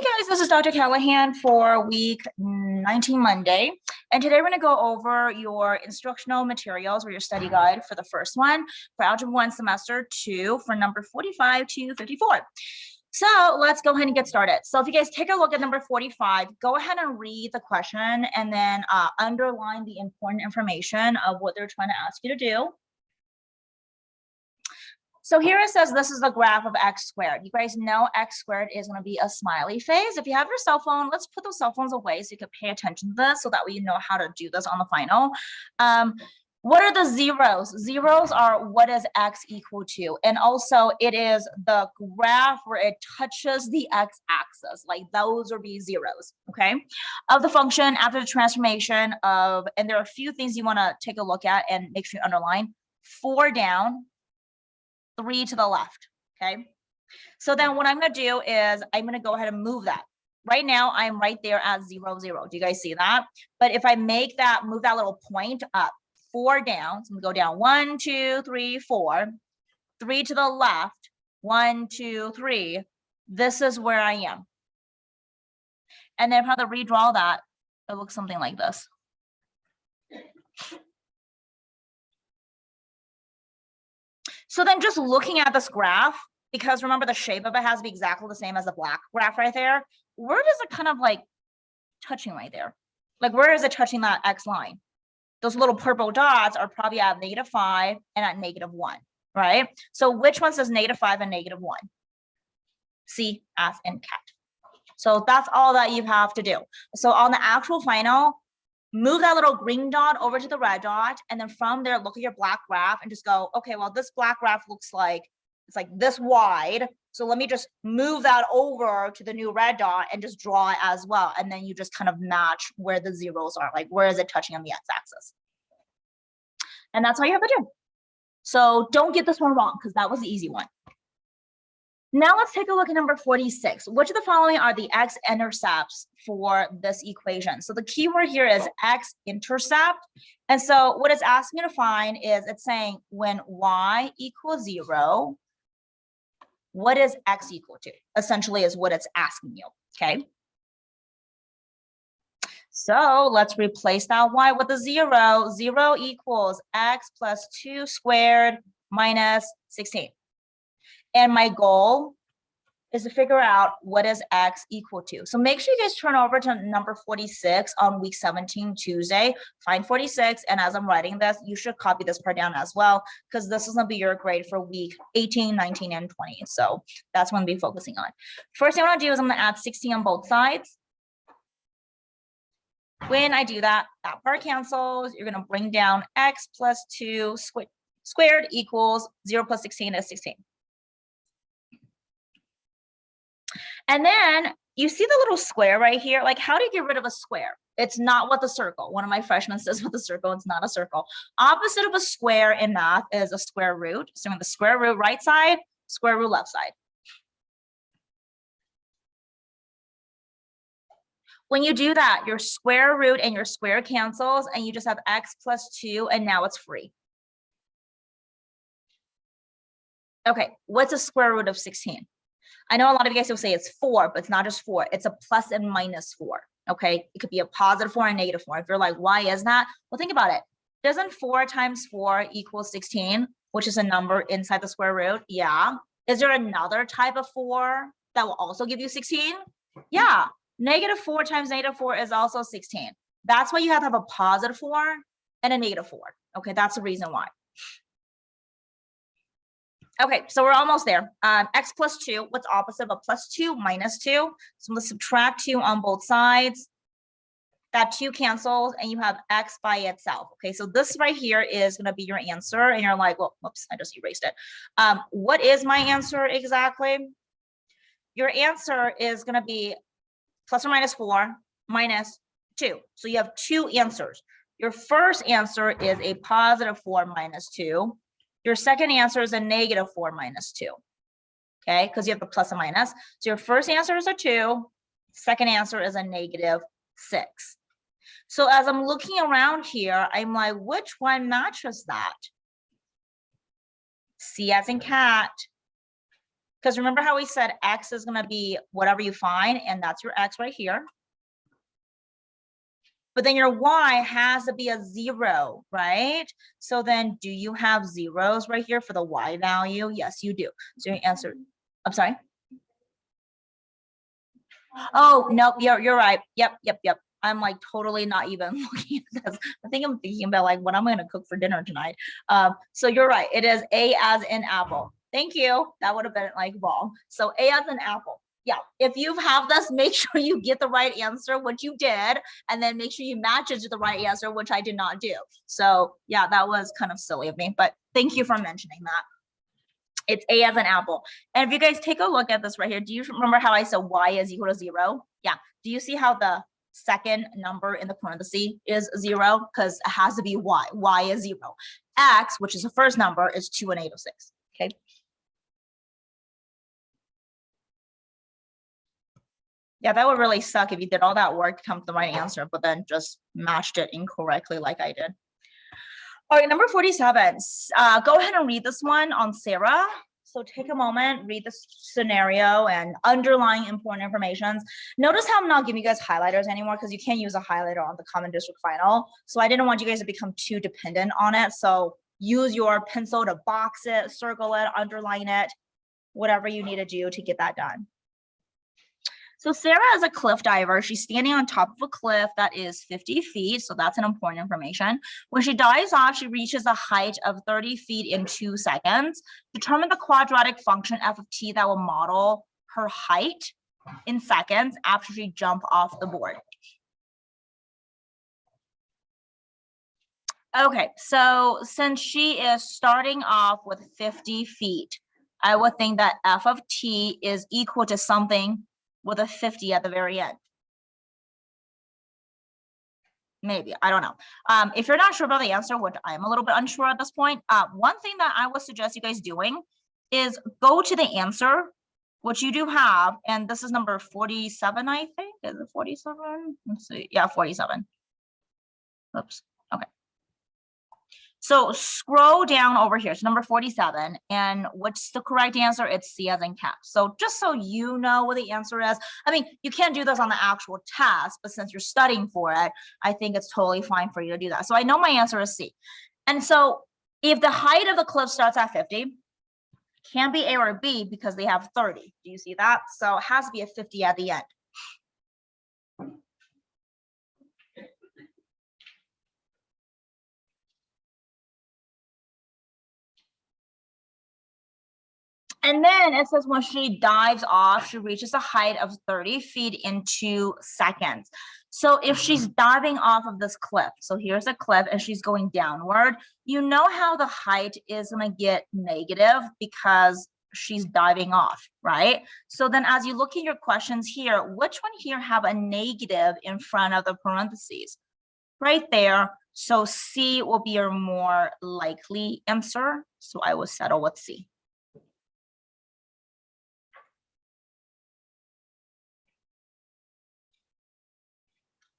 Hey guys, this is Dr. Callahan for week 19 Monday. And today we're going to go over your instructional materials or your study guide for the first one for Algebra 1 semester 2 for number 45 to 54. So let's go ahead and get started. So if you guys take a look at number 45, go ahead and read the question and then underline the important information of what they're trying to ask you to do. So here it says this is the graph of x squared. You guys know x squared is going to be a smiley face. If you have your cell phone, let's put those cell phones away so you can pay attention to this so that way you know how to do this on the final. What are the zeros? Zeros are what is x equal to? And also it is the graph where it touches the x-axis. Like those would be zeros, okay? Of the function after the transformation of, and there are a few things you want to take a look at and make sure you underline. 4 down, 3 to the left, okay? So then what I'm going to do is I'm going to go ahead and move that. Right now, I'm right there at 0, 0. Do you guys see that? But if I make that, move that little point up, 4 down, so I'm going to go down 1, 2, 3, 4, 3 to the left, 1, 2, 3. This is where I am. And then if I have to redraw that, it looks something like this. So then just looking at this graph, because remember the shape of it has to be exactly the same as the black graph right there, where does it kind of like touching right there? Like where is it touching that X line? Those little purple dots are probably at -5 and at -1, right? So which one says -5 and -1? C, F, and cat. So that's all that you have to do. So on the actual final, move that little green dot over to the red dot, and then from there, look at your black graph and just go, okay, well, this black graph looks like it's like this wide. So let me just move that over to the new red dot and just draw it as well. And then you just kind of match where the zeros are, like where is it touching on the x-axis? And that's all you have to do. So don't get this one wrong because that was the easy one. Now let's take a look at number 46. Which of the following are the x-intercepts for this equation? So the key word here is x-intercept. And so what it's asking you to find is it's saying when y equals 0, what is x equal to? Essentially is what it's asking you, okay? So let's replace that y with a 0. 0 equals x plus 2 squared minus 16. And my goal is to figure out what is x equal to. So make sure you guys turn over to number 46 on week 17, Tuesday. Find 46. And as I'm writing this, you should copy this part down as well, because this is going to be your grade for week 18, 19, and 20. So that's what I'm going to be focusing on. First thing I want to do is I'm going to add 16 on both sides. When I do that, that part cancels. You're going to bring down x plus 2 squared equals 0 plus 16 is 16. And then you see the little square right here. Like, how do you get rid of a square? It's not with a circle. One of my freshmen says with a circle, it's not a circle. Opposite of a square in math is a square root. So in the square root right side, square root left side. When you do that, your square root and your square cancels, and you just have x plus 2, and now it's free. Okay, what's a square root of 16? I know a lot of you guys will say it's 4, but it's not just 4. It's a plus and minus 4, okay? It could be a positive 4 and negative 4. If you're like, why is that? Well, think about it. Doesn't 4 times 4 equal 16, which is a number inside the square root? Yeah. Is there another type of 4 that will also give you 16? Yeah. -4 times -4 is also 16. That's why you have to have a positive 4 and a -4. Okay, that's the reason why. Okay, so we're almost there. X plus 2, what's opposite of a plus 2? Minus 2. So I'm going to subtract 2 on both sides. That 2 cancels, and you have x by itself. Okay, so this right here is going to be your answer. And you're like, well, whoops, I just erased it. What is my answer exactly? Your answer is going to be plus or minus 4 minus 2. So you have 2 answers. Your first answer is a positive 4 minus 2. Your second answer is a -4 minus 2, okay? Because you have the plus and minus. So your first answer is a 2. Second answer is a -6. So as I'm looking around here, I'm like, which one matches that? C as in cat. Because remember how we said X is gonna be whatever you find, and that's your X right here. But then your Y has to be a 0, right? So then do you have zeros right here for the Y value? Yes, you do. So your answer, I'm sorry. Oh, nope, you're right. Yep. I'm like totally not even looking at this. I think I'm thinking about like what I'm gonna cook for dinner tonight. So you're right. It is A as in apple. Thank you. That would have been like wrong. So A as in apple. Yeah, if you have this, make sure you get the right answer, which you did, and then make sure you match it to the right answer, which I did not do. So yeah, that was kind of silly of me, but thank you for mentioning that. It's A as an apple. And if you guys take a look at this right here, do you remember how I said Y is equal to 0? Yeah. Do you see how the second number in the parenthesis is 0? Because it has to be Y. Y is 0. X, which is the first number, is 2 and 8 of 6. Okay. Yeah, that would really suck if you did all that work to come to the right answer, but then just matched it incorrectly like I did. All right, number 47. Go ahead and read this one on Sarah. So take a moment, read the scenario and underlying important information. Notice how I'm not giving you guys highlighters anymore because you can't use a highlighter on the Common District Final. So I didn't want you guys to become too dependent on it. So use your pencil to box it, circle it, underline it, whatever you need to do to get that done. So Sarah is a cliff diver. She's standing on top of a cliff that is 50 feet. So that's an important information. When she dives off, she reaches a height of 30 feet in 2 seconds. Determine the quadratic function f of t that will model her height in seconds after she jumps off the board. Okay, so since she is starting off with 50 feet, I would think that f of t is equal to something with a 50 at the very end. Maybe, I don't know. If you're not sure about the answer, which I'm a little bit unsure at this point, one thing that I would suggest you guys doing is go to the answer, which you do have, and this is number 47, I think. Is it 47? Let's see. Yeah, 47. Oops. Okay. So scroll down over here. So number 47, and what's the correct answer? It's C as in cat. So just so you know what the answer is, I mean, you can't do this on the actual test, but since you're studying for it, I think it's totally fine for you to do that. So I know my answer is C. And so if the height of the cliff starts at 50, can't be A or B because they have 30. Do you see that? So it has to be a 50 at the end. And then it says when she dives off, she reaches a height of 30 feet in 2 seconds. So if she's diving off of this cliff, so here's a cliff and she's going downward, you know how the height is going to get negative because she's diving off, right? So then as you look at your questions here, which one here have a negative in front of the parentheses? Right there. So C will be your more likely answer. So I will settle with C.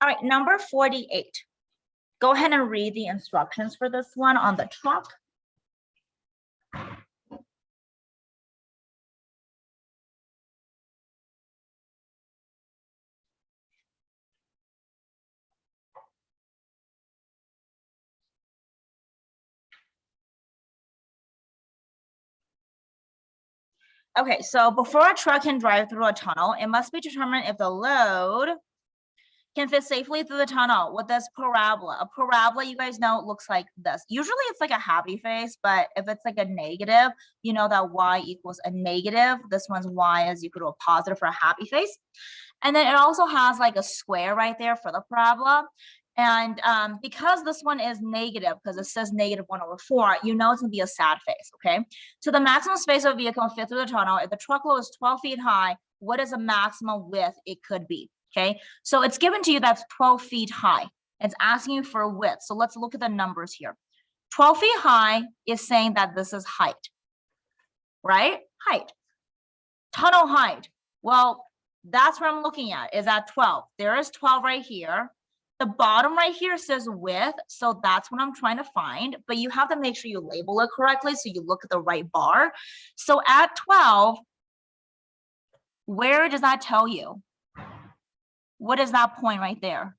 All right, number 48. Go ahead and read the instructions for this one on the truck. Okay, so before a truck can drive through a tunnel, it must be determined if the load can fit safely through the tunnel with this parabola. A parabola, you guys know, looks like this. Usually it's like a happy face, but if it's like a negative, you know that y equals a negative. This one's y is equal to a positive for a happy face. And then it also has like a square right there for the parabola. And because this one is negative, because it says -1/4, you know it's gonna be a sad face, okay? So the maximum space of a vehicle can fit through the tunnel. If the truckload is 12 feet high, what is the maximum width it could be? Okay, so it's given to you that's 12 feet high. It's asking you for a width. So let's look at the numbers here. 12 feet high is saying that this is height, right? Height. Tunnel height. Well, that's what I'm looking at, is at 12. There is 12 right here. The bottom right here says width, so that's what I'm trying to find, but you have to make sure you label it correctly so you look at the right bar. So at 12, Where does that tell you? What is that point right there?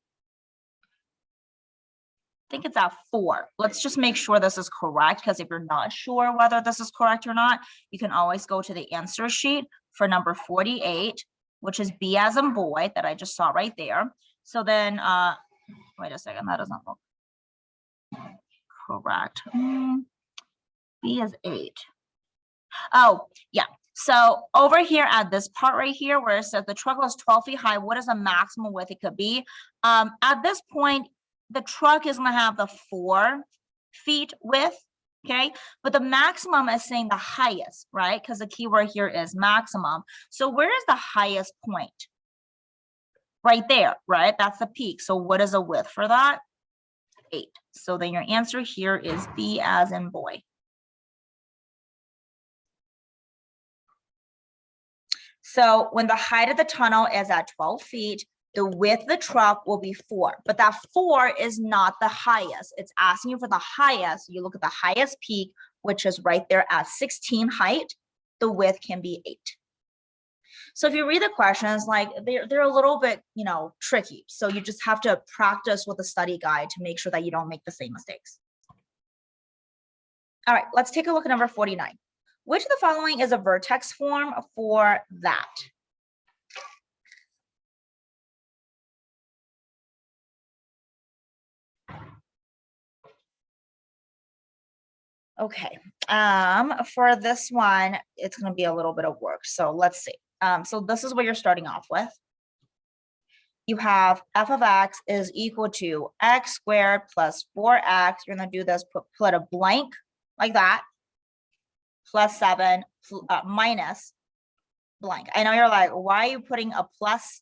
I think it's at 4. Let's just make sure this is correct, because if you're not sure whether this is correct or not, you can always go to the answer sheet for number 48, which is B as in boy, that I just saw right there. So then, wait a second, that doesn't look correct. B is 8. Oh, yeah. So over here at this part right here, where it says the truck was 12 feet high, what is the maximum width it could be? At this point, the truck is gonna have the 4 feet width, okay? But the maximum is saying the highest, right? Because the keyword here is maximum. So where is the highest point? Right there, right? That's the peak. So what is the width for that? 8. So then your answer here is B as in boy. So when the height of the tunnel is at 12 feet, the width of the truck will be 4, but that 4 is not the highest. It's asking you for the highest. You look at the highest peak, which is right there at 16 height. The width can be 8. So if you read the questions, like they're a little bit, tricky. So you just have to practice with the study guide to make sure that you don't make the same mistakes. All right, let's take a look at number 49. Which of the following is a vertex form for that? Okay, for this one, it's going to be a little bit of work. So let's see. So this is what you're starting off with. You have f of x is equal to x squared plus 4x. You're going to do this, put a blank like that, plus 7 minus blank. I know you're like, why are you putting a plus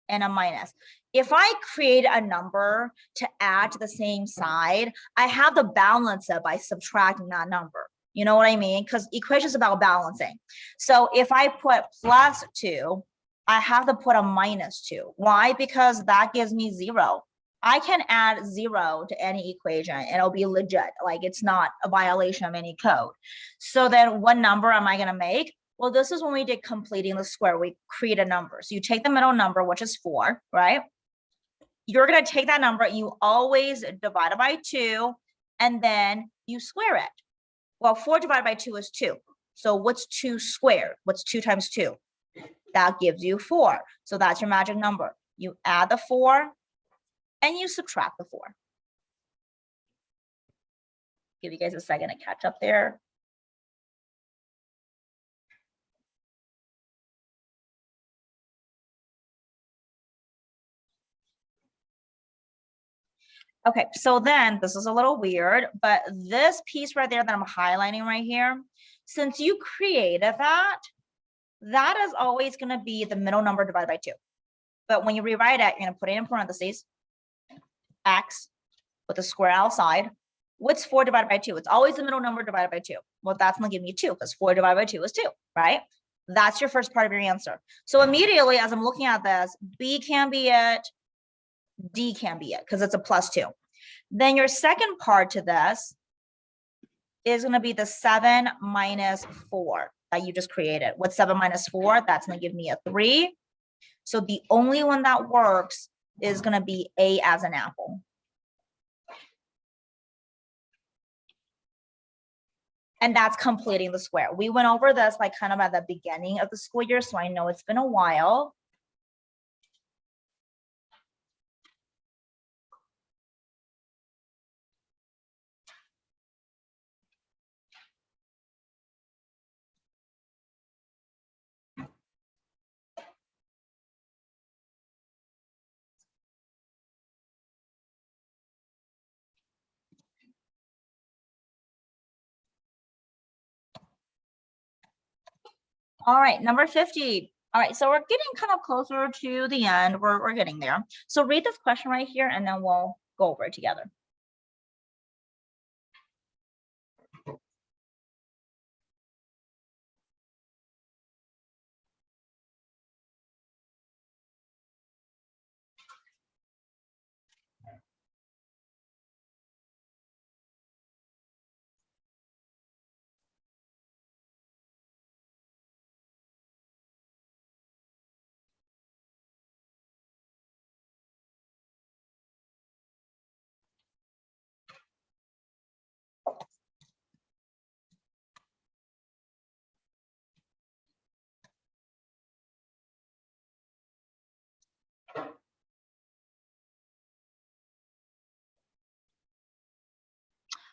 and a minus? If I create a number to add to the same side, I have to balance it by subtracting that number. You know what I mean? Because equation is about balancing. So if I put plus 2, I have to put a minus 2. Why? Because that gives me 0. I can add 0 to any equation and it'll be legit. Like it's not a violation of any code. So then what number am I going to make? Well, this is when we did completing the square. We create a number. So you take the middle number, which is 4, right? You're going to take that number and you always divide it by 2, and then you square it. Well, 4 divided by 2 is 2. So what's 2 squared? What's 2 times 2? That gives you 4. So that's your magic number. You add the 4 and you subtract the 4. Give you guys a second to catch up there. Okay, so then this is a little weird, but this piece right there that I'm highlighting right here, since you created that, that is always going to be the middle number divided by 2. But when you rewrite it, you're going to put it in parentheses, x with a square outside. What's 4 divided by 2? It's always the middle number divided by 2. Well, that's going to give me 2 because 4 divided by 2 is 2, right? That's your first part of your answer. So immediately as I'm looking at this, B can be it, D can be it because it's a plus 2. Then your second part to this is going to be the 7 minus 4 that you just created. What's 7 minus 4? That's going to give me a 3. So the only one that works is going to be A as an apple. And that's completing the square. We went over this like kind of at the beginning of the school year, so I know it's been a while. All right, number 50. All right, so we're getting kind of closer to the end. We're getting there. So read this question right here, and then we'll go over it together.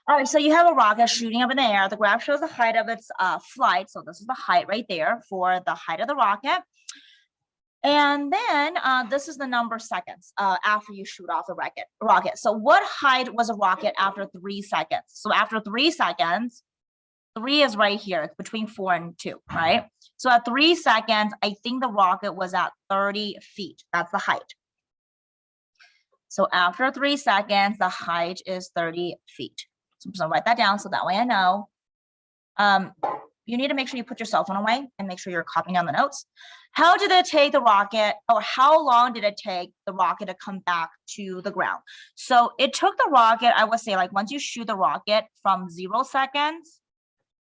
All right, so you have a rocket shooting up in the air. The graph shows the height of its flight. So this is the height right there for the height of the rocket. And then this is the number of seconds after you shoot off the rocket. So what height was a rocket after 3 seconds? So after 3 seconds, 3 is right here. It's between 4 and 2, right? So at 3 seconds, I think the rocket was at 30 feet. That's the height. So after 3 seconds, the height is 30 feet. So I'm just gonna write that down so that way I know. You need to make sure you put your cell phone away and make sure you're copying down the notes. How did it take the rocket, or how long did it take the rocket to come back to the ground? So it took the rocket, I would say, like once you shoot the rocket from 0 seconds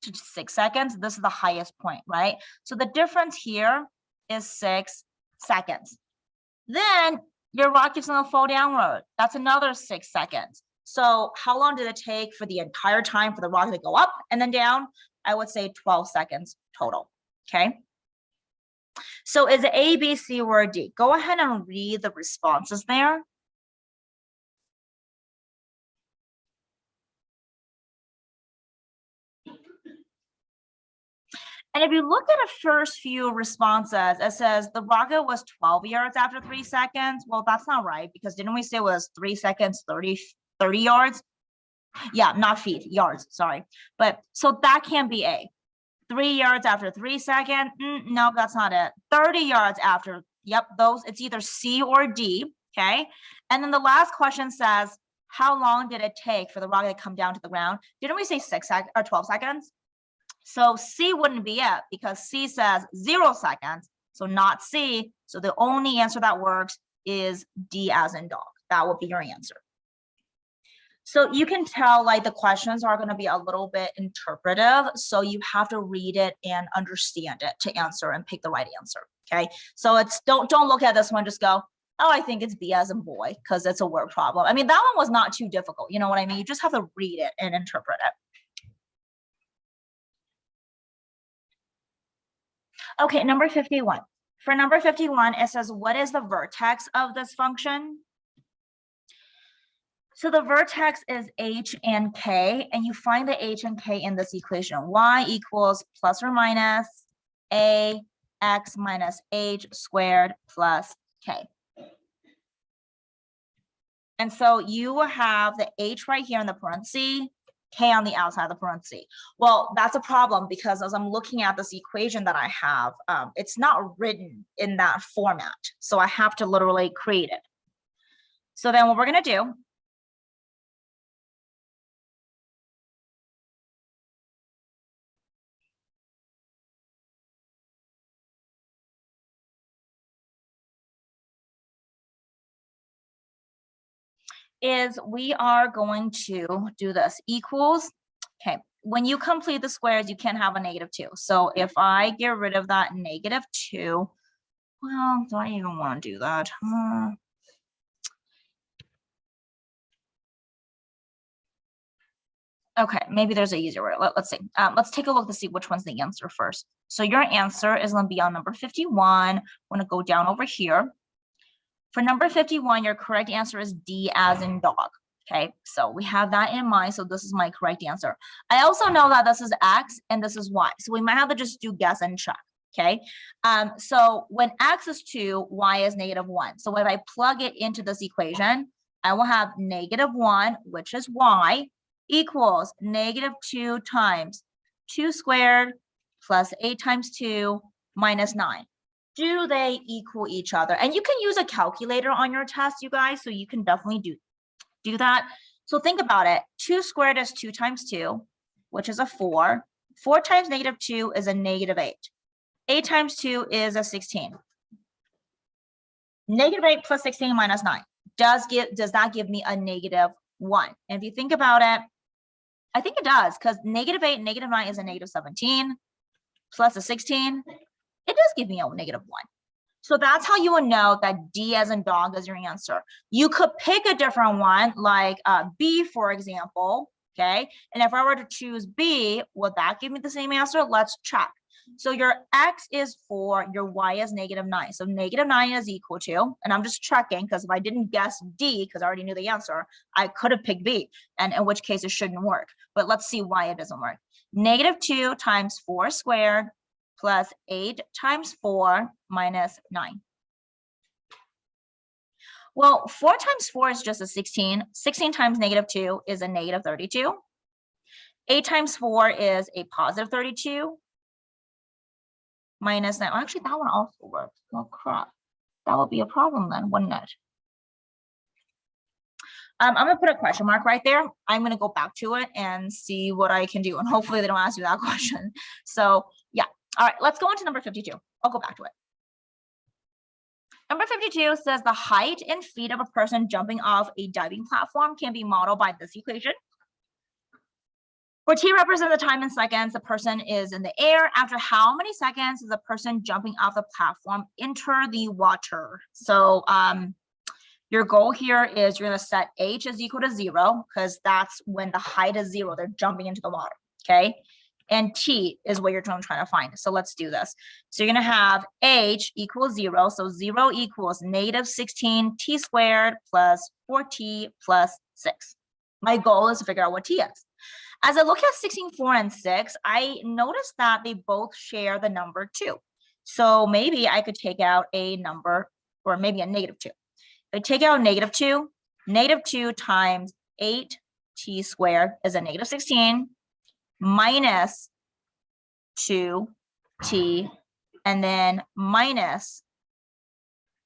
to 6 seconds, this is the highest point, right? So the difference here is 6 seconds. Then your rocket's gonna fall downward. That's another 6 seconds. So how long did it take for the entire time for the rocket to go up and then down? I would say 12 seconds total, okay? So is it A, B, C, or D? Go ahead and read the responses there. And if you look at the first few responses, it says the rocket was 12 yards after 3 seconds. Well, that's not right, because didn't we say it was 3 seconds, 30 yards? Yeah, not feet, yards, sorry. But so that can't be A. 3 yards after 3 seconds, no, that's not it. 30 yards after, yep, those, it's either C or D, okay? And then the last question says, how long did it take for the rocket to come down to the ground? Didn't we say 6 seconds or 12 seconds? So C wouldn't be it, because C says 0 seconds, so not C. So the only answer that works is D as in dog. That would be your answer. So you can tell, like, the questions are going to be a little bit interpretive, so you have to read it and understand it to answer and pick the right answer. Okay, so it's don't look at this one, just go, oh, I think it's B as in boy, because it's a word problem. I mean, that one was not too difficult, you know what I mean? You just have to read it and interpret it. Okay, number 51. For number 51, it says, what is the vertex of this function? So the vertex is H and K, and you find the H and K in this equation. Y equals plus or minus AX minus H squared plus K. And so you will have the H right here in the parentheses, K on the outside of the parentheses. Well, that's a problem, because as I'm looking at this equation that I have, it's not written in that format. So I have to literally create it. So then what we're going to do is we are going to do this equals, okay, when you complete the squares, you can't have a -2. So if I get rid of that -2, well, do I even want to do that? Okay, maybe there's an easier way. Let's see. Let's take a look to see which one's the answer first. So your answer is going to be on number 51. I'm going to go down over here. For number 51, your correct answer is D as in dog. Okay, so we have that in mind. So this is my correct answer. I also know that this is X and this is Y. So we might have to just do guess and check. Okay, so when X is 2, Y is -1. So if I plug it into this equation, I will have -1, which is Y, equals -2 times 2 squared plus 8 times 2 minus 9. Do they equal each other? And you can use a calculator on your test, you guys, so you can definitely do that. So think about it. 2 squared is 2 times 2, which is a 4. 4 times -2 is a -8. 8 times 2 is a 16. -8 plus 16 minus 9 does that give me a -1? And if you think about it, I think it does, because -8, -9 is a -17 plus a 16. It does give me a -1. So that's how you would know that D as in dog is your answer. You could pick a different one, like B, for example, okay? And if I were to choose B, would that give me the same answer? Let's check. So your X is 4, your Y is -9. So -9 is equal to, and I'm just checking because if I didn't guess D, because I already knew the answer, I could have picked B, and in which case it shouldn't work. But let's see why it doesn't work. -2 times 4 squared plus 8 times 4 minus 9. Well, 4 times 4 is just a 16. 16 times -2 is a -32. 8 times 4 is a +32. Minus 9. Actually, that one also works. Oh, crap. That would be a problem then, wouldn't it? I'm going to put a question mark right there. I'm going to go back to it and see what I can do. And hopefully they don't ask you that question. So, yeah. All right, let's go into number 52. I'll go back to it. Number 52 says the height in feet of a person jumping off a diving platform can be modeled by this equation. Where T represents the time in seconds, the person is in the air. After how many seconds does the person jumping off the platform enter the water? So your goal here is you're going to set H is equal to 0 because that's when the height is 0. They're jumping into the water, okay? And T is what you're trying to find. So let's do this. So you're going to have H equals 0. So 0 equals -16 T squared plus 4T plus 6. My goal is to figure out what T is. As I look at 16, 4, and 6, I noticed that they both share the number 2. So maybe I could take out a number, or maybe a -2. If I take out -2, -2 times 8t squared is a -16 minus 2t, and then minus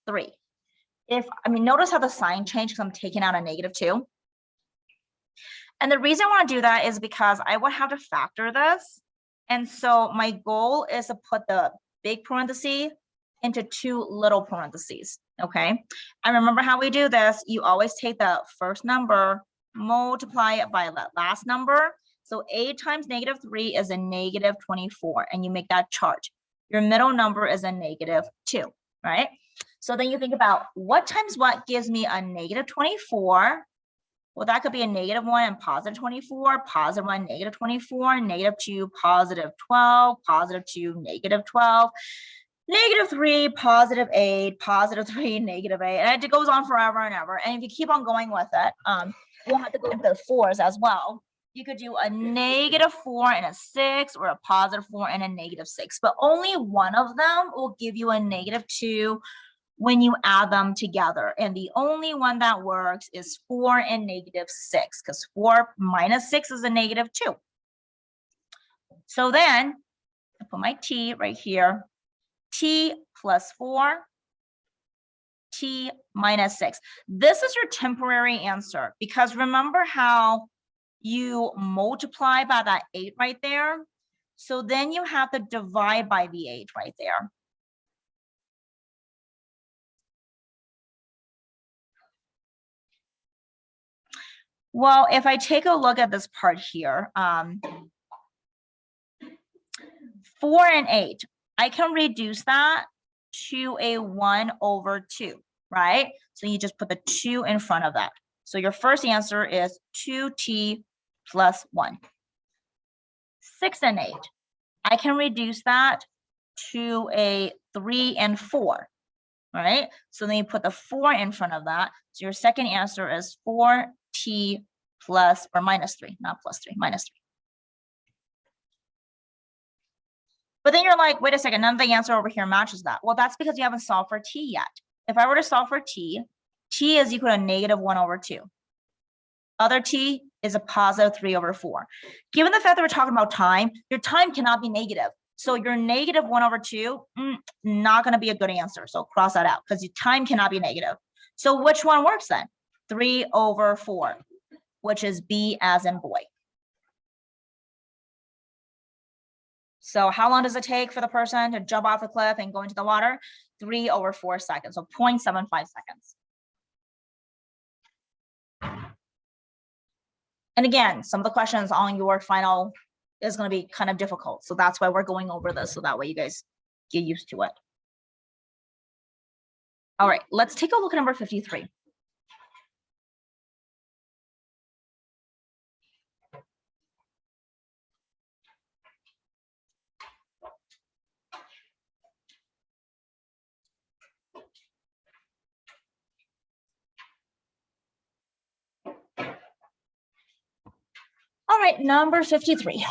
3. Notice how the sign changed because I'm taking out a -2. And the reason I want to do that is because I would have to factor this. And so my goal is to put the big parenthesis into 2 little parentheses, okay? And remember how we do this. You always take the first number, multiply it by the last number. So 8 times -3 is a -24, and you make that chart. Your middle number is a -2, right? So then you think about what times what gives me a -24. Well, that could be a -1 and +24, +1, -24, -2, +12, +2, -12, -3, +8, +3, -8, and it goes on forever and ever. And if you keep on going with it, we'll have to go into the 4s as well. You could do a -4 and a 6, or a +4 and a -6, but only one of them will give you a -2 when you add them together. And the only one that works is 4 and -6, because 4 minus 6 is a -2. So then I put my T right here, T plus 4, T minus 6. This is your temporary answer, because remember how you multiply by that 8 right there? So then you have to divide by the 8 right there. Well, if I take a look at this part here, 4 and 8, I can reduce that to a 1/2, right? So you just put the 2 in front of that. So your first answer is 2t plus 1. 6 and 8, I can reduce that to a 3 and 4, right? So then you put the 4 in front of that. So your second answer is 4t plus or minus 3, not plus 3, minus 3. But then you're like, wait a second, none of the answer over here matches that. Well, that's because you haven't solved for t yet. If I were to solve for t, t is equal to -1/2. Other t is a +3/4. Given the fact that we're talking about time, your time cannot be negative. So your -1/2, not going to be a good answer. So cross that out, because your time cannot be negative. So which one works then? 3/4, which is B as in boy. So how long does it take for the person to jump off the cliff and go into the water? 3/4 seconds, so 0.75 seconds. And again, some of the questions on your final is going to be kind of difficult. So that's why we're going over this, so that way you guys get used to it. All right, let's take a look at number 53. right, number 53.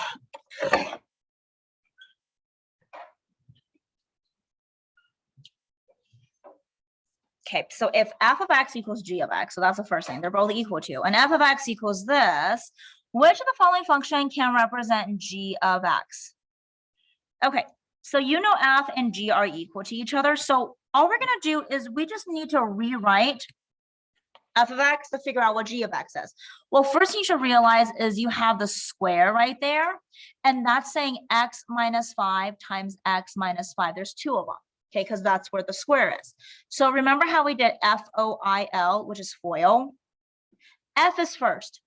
Okay, so if f of x equals g of x, so that's the first thing, they're both equal to, and f of x equals this, which of the following function can represent g of x? Okay, so you know f and g are equal to each other, so all we're gonna do is we just need to rewrite f of x to figure out what g of x is. Well, first you should realize is you have the square right there, and that's saying x minus 5 times x minus 5. There's two of them. Okay, because that's where the square is. So remember how we did FOIL, which is FOIL? F is first.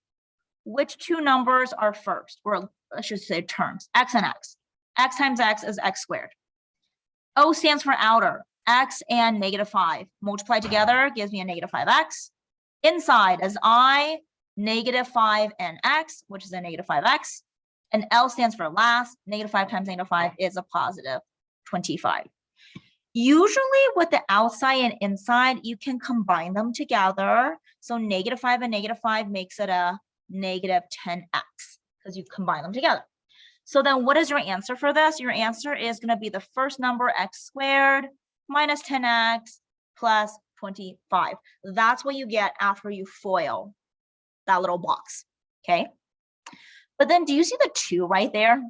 Which two numbers are first? Or I should say terms, x and x. X times x is x squared. O stands for outer. X and negative 5. Multiply together gives me a negative 5x. Inside is I, negative 5 and x, which is a negative 5x. And L stands for last. Negative 5 times negative 5 is a positive 25. Usually with the outside and inside, you can combine them together. So negative 5 and negative 5 makes it a negative 10x because you combine them together. So then what is your answer for this? Your answer is going to be the first number, x squared minus 10x plus 25. That's what you get after you FOIL that little box, okay? But then do you see the 2 right there?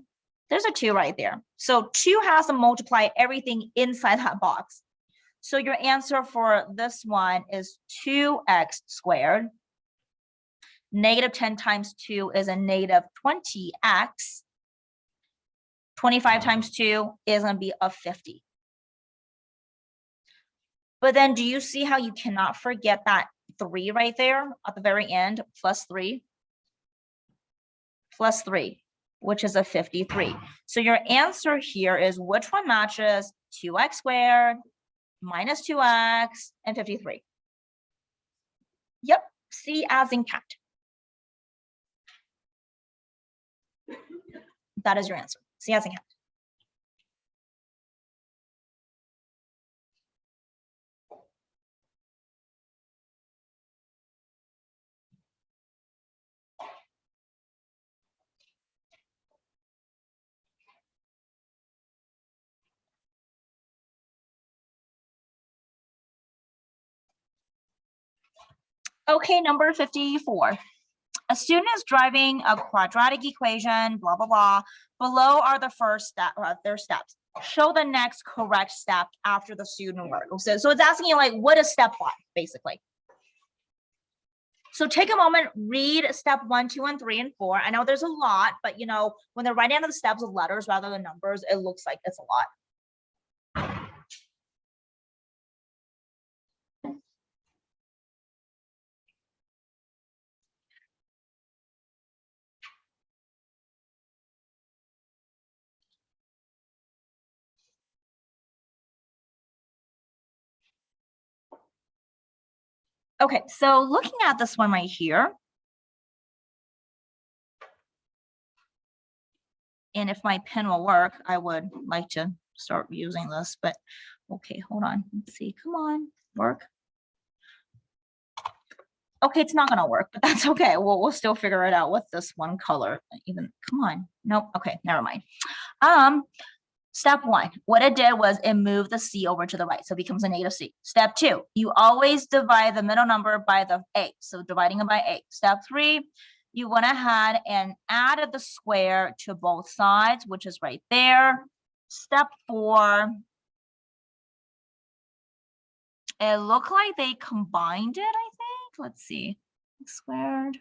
There's a 2 right there. So 2 has to multiply everything inside that box. So your answer for this one is 2x squared. Negative 10 times 2 is a negative 20x. 25 times 2 is going to be a 50. But then do you see how you cannot forget that 3 right there at the very end, plus 3? Plus 3. Which is a 53. So your answer here is which one matches 2x squared minus 2x and 53? Yep, C as in cat. That is your answer, C as in cat. Okay, number 54. A student is driving a quadratic equation, blah, blah, blah. Below are the first step, their steps. Show the next correct step after the student work. So it's asking you like, what is step 1, basically? So take a moment, read step 1, 2, and 3, and 4. I know there's a lot, but you know, when they're writing down the steps of letters rather than numbers, it looks like it's a lot. Okay, so looking at this one right here, and if my pen will work, I would like to start using this, but okay, hold on. Let's see. Come on, work. Okay, it's not gonna work, but that's okay. We'll still figure it out with this one color. Even come on. Nope. Okay, never mind. Step 1, what it did was it moved the C over to the right, so it becomes a negative C. Step 2, you always divide the middle number by the 8, so dividing it by 8. Step 3, you went ahead and added the square to both sides, which is right there. Step 4, it looked like they combined it, I think. Let's see, squared.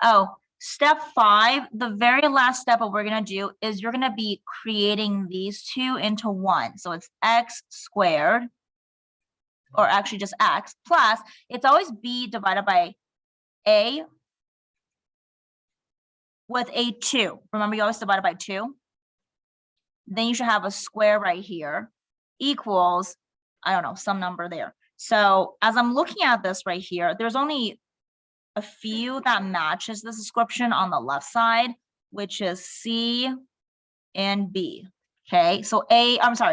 Oh, step 5, the very last step what we're gonna do is you're gonna be creating these two into one. So it's x squared, or actually just x, plus it's always b divided by a with a 2. Remember, you always divide it by 2. Then you should have a square right here equals, I don't know, some number there. So as I'm looking at this right here, there's only a few that matches this description on the left side, which is C and B. Okay, so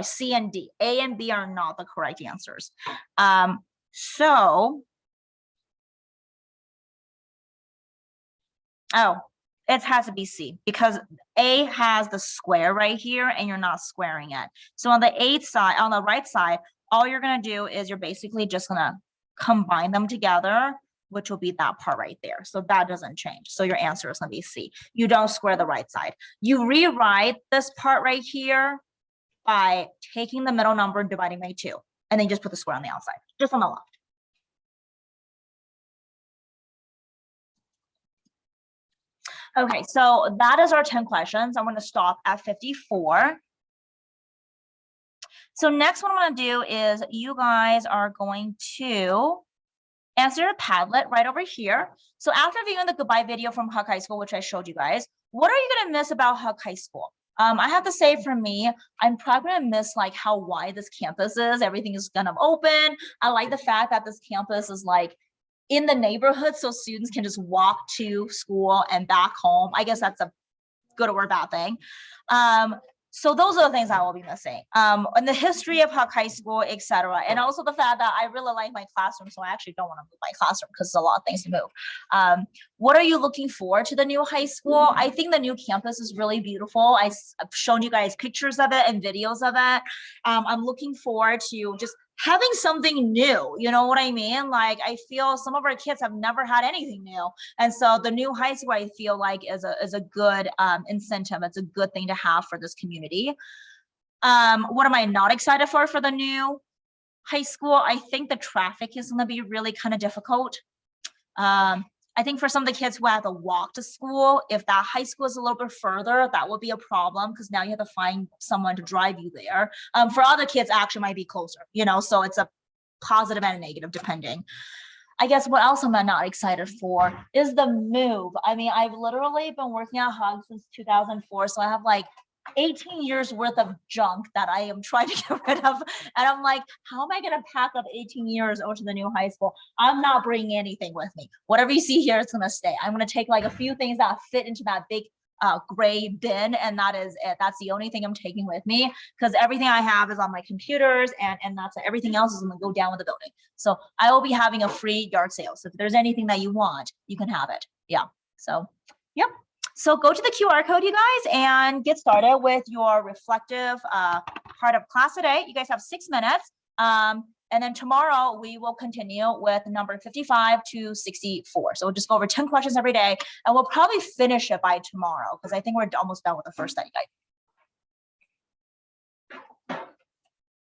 C and D. A and B are not the correct answers. It has to be C because A has the square right here and you're not squaring it. So on the eighth side, on the right side, all you're going to do is you're basically just going to combine them together, which will be that part right there. So that doesn't change. So your answer is going to be C. You don't square the right side. You rewrite this part right here by taking the middle number and dividing by 2. And then you just put the square on the outside, just on the left. Okay, so that is our 10 questions. I'm going to stop at 54. So next what I'm going to do is you guys are going to answer a Padlet right over here. So after viewing the goodbye video from Huck High School, which I showed you guys, what are you going to miss about Huck High School? I have to say for me, I'm probably going to miss like how wide this campus is. Everything is kind of open. I like the fact that this campus is like in the neighborhood so students can just walk to school and back home. I guess that's a good or bad thing. So those are the things I will be missing. And the history of Huck High School, etc. And also the fact that I really like my classroom, so I actually don't want to move my classroom because there's a lot of things to move. What are you looking forward to the new high school? I think the new campus is really beautiful. I've shown you guys pictures of it and videos of it. I'm looking forward to just having something new, you know what I mean? Like I feel some of our kids have never had anything new. And so the new high school, I feel like is a good incentive. It's a good thing to have for this community. What am I not excited for the new high school? I think the traffic is gonna be really kind of difficult. I think for some of the kids who have to walk to school, if that high school is a little bit further, that would be a problem because now you have to find someone to drive you there. For other kids, actually might be closer, you know, so it's a positive and a negative depending. I guess what else am I not excited for is the move. I mean, I've literally been working at Hug since 2004, so I have like 18 years worth of junk that I am trying to get rid of. And I'm like, how am I going to pack up 18 years over to the new high school? I'm not bringing anything with me. Whatever you see here, it's going to stay. I'm going to take like a few things that fit into that big gray bin. And that is it. That's the only thing I'm taking with me because everything I have is on my computers and that's it. Everything else is going to go down with the building. So I will be having a free yard sale. So if there's anything that you want, you can have it. Yeah. So, yep. So go to the QR code, you guys, and get started with your reflective part of class today. You guys have 6 minutes. And then tomorrow we will continue with number 55 to 64. So we'll just go over 10 questions every day and we'll probably finish it by tomorrow because I think we're almost done with the first study guide.